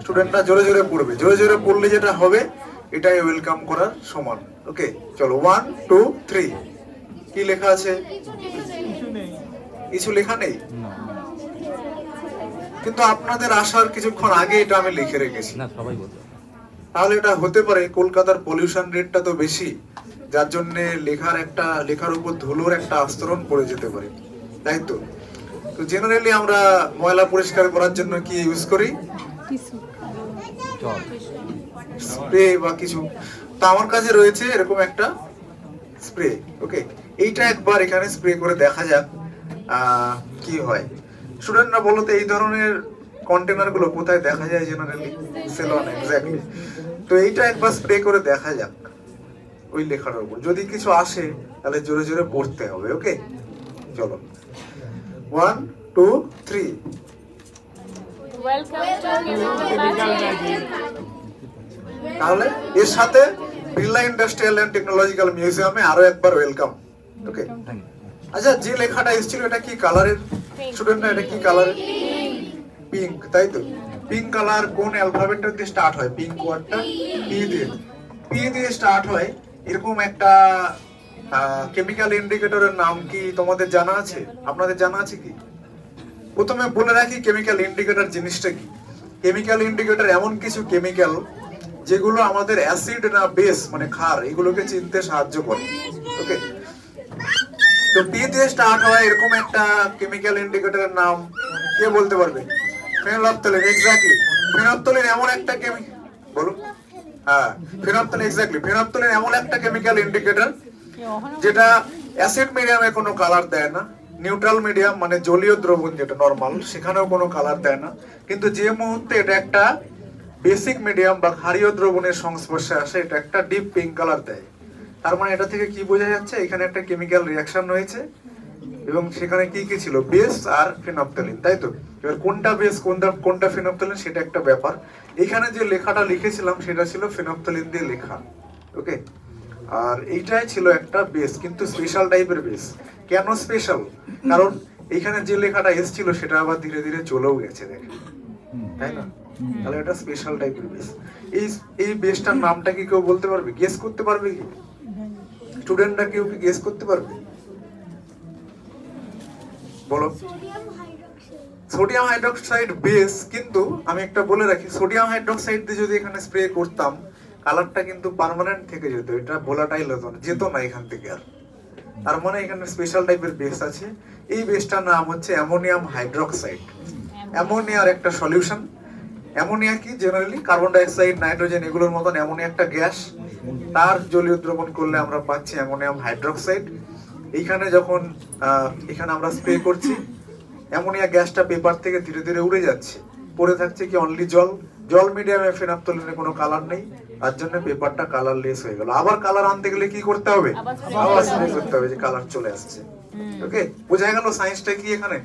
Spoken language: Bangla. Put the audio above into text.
স্টুডেন্টরা জোরে জোরে পড়বে, জোরে জোরে পড়লে যেটা হবে এটাই ওয়েলকাম করার সমান। ওকে চলো 1 2 3। কি লেখা আছে? কিছু লেখা নেই, কিন্তু আপনাদের আসার কিছুক্ষণ আগে এটা আমি লিখে রেখেছি। তাহলে এটা হতে পারে কলকাতার পলিউশন রেটটা তো বেশি, যার জন্য লেখার উপর ধুলোর একটা আস্তরণ পড়ে যেতে পারে, তাই তো? তো জেনারেলি আমরা ময়লা পরিষ্কার করার জন্য কি ইউজ করি? স্প্রে বা কিছু। তো আমার কাছে রয়েছে এরকম একটা স্প্রে। ওকে, এইটা একবার এখানে স্প্রে করে দেখা যাক কি হয়। স্টুডেন্টরা বলো তো এই ধরনের কন্টেনার গুলো কোথায় দেখা যায় জেনারেলি? Salon, exactly. তো এইটা একবার স্প্রে করে দেখা যাক ওই লেখাটার উপর, যদি কিছু আসে তাহলে জোরে জোরে পড়তে হবে। ওকে চলো 1 2 3। তাহলে এর সাথে বিড়লা ইন্ডাস্ট্রিয়াল এন্ড টেকনোলজিক্যাল মিউজিয়ামে আরো একবার ওয়েলকাম। ওকে, আচ্ছা যে লেখাটা এসেছিল এটা কি কালারের? স্টুডেন্টরা এটা কি কালারের? পিঙ্ক, তাই তো? পিঙ্ক কালার কোন অ্যালফাবেটটা দিয়ে স্টার্ট হয়? পিঙ্ক ওয়ার্ডটা পি দিয়ে, পি দিয়ে স্টার্ট হয়। এরকম একটা কেমিক্যাল ইন্ডিকেটরের নাম কি তোমাদের জানা আছে? আপনাদের জানা আছে কি? প্রথমে বলে রাখি কেমিক্যাল ইন্ডিকেটর জিনিসটা কি। কেমিক্যাল ইন্ডিকেটর এমন কিছু কেমিক্যাল যেগুলো আমাদের অ্যাসিড না বেস মানে ক্ষার এগুলোকে চিনতে সাহায্য করে। ওকে, তো পি দিয়ে স্টার্ট হয় এরকম একটা কেমিক্যাল ইন্ডিকেটরের নাম কে বলতে পারবে? ফেনolphthalein, এক্স্যাক্টলি। ফেনolphthalein এমন একটা বলো। হ্যাঁ, ফেনolphthalein, এক্স্যাক্টলি। ফেনolphthalein এমন একটা কেমিক্যাল ইন্ডিকেটর যেটা অ্যাসিড মিডিয়ামে কোনো কালার দেয় না, নিউট্রাল মিডিয়াম মানে জলীয় দ্রবণ যেটা নরমাল সেখানেও কোনো কালার দেয় না, কিন্তু যে মুহূর্তে এটা একটা বেসিক মিডিয়াম বা ক্ষারীয় দ্রবণের সংস্পর্শে আসে এটা একটা ডিপ পিঙ্ক কালার দেয়। তার মানে এটা থেকে কি বোঝা যাচ্ছে? এখানে একটা কেমিক্যাল রিঅ্যাকশন হয়েছে এবং সেখানে কি কি ছিল? বেস আর ফেনolphthalein, তাই তো? এবার কোনটা বেস কোনটা ফেনolphthalein সেটা একটা ব্যাপার। এখানে যে লেখাটা লিখেছিলাম সেটা ছিল ফেনolphthalein দিয়ে লেখা। ওকে, আর এইটাই ছিল একটা বেস, কিন্তু স্পেশাল টাইপের বেস। কেন স্পেশাল? কারণ এখানে যে লেখাটা এসেছিল সেটা আবার ধীরে ধীরে চলেও গেছে, দেখেন, তাই না? তাহলে এটা স্পেশাল টাইপের বেস। এই বেসটার নামটা কি কেউ বলতে পারবে? গেস করতে পারবে কি? স্টুডেন্টরা কেউ কি গেস করতে পারবে? বলো। সোডিয়াম হাইড্রোক্সাইড বেস, কিন্তু আমি একটা বলে রাখি, সোডিয়াম হাইড্রোক্সাইড দিয়ে যদি এখানে স্প্রে করতাম কালারটা কিন্তু পার্মানেন্ট থেকে যেত, এটা ভোলাটাইল হতো না, যেত না এখান থেকে আর। তার মানে এখানে স্পেশাল টাইপের বেস আছে। এই বেসটার নাম হচ্ছে অ্যামোনিয়াম হাইড্রোক্সাইড। অ্যামোনিয়ার একটা সলিউশন। অ্যামোনিয়া কি? জেনারেলি কার্বন ডাইঅক্সাইড, নাইট্রোজেন এগুলোর মতন অ্যামোনিয়া একটা গ্যাস, তার জলীয় দ্রবণ করলে আমরা পাচ্ছি অ্যামোনিয়াম হাইড্রোক্সাইড। এইখানে যখন এখানে আমরা স্প্রে করছি অ্যামোনিয়া গ্যাসটা পেপার থেকে ধীরে ধীরে উড়ে যাচ্ছে, পড়ে থাকছে কি? অনলি জল। জল মিডিয়ামে ফেনolphthalein কোনো কালার নেই, তার জন্য পেপারটা কালারলেস হয়ে গেল। আবার কালার আনতে গেলে কি করতে হবে? আবার স্প্রে করতে হবে যে কালার চলে আসছে। ওকে, বোঝা গেল সায়েন্সটা কি এখানে?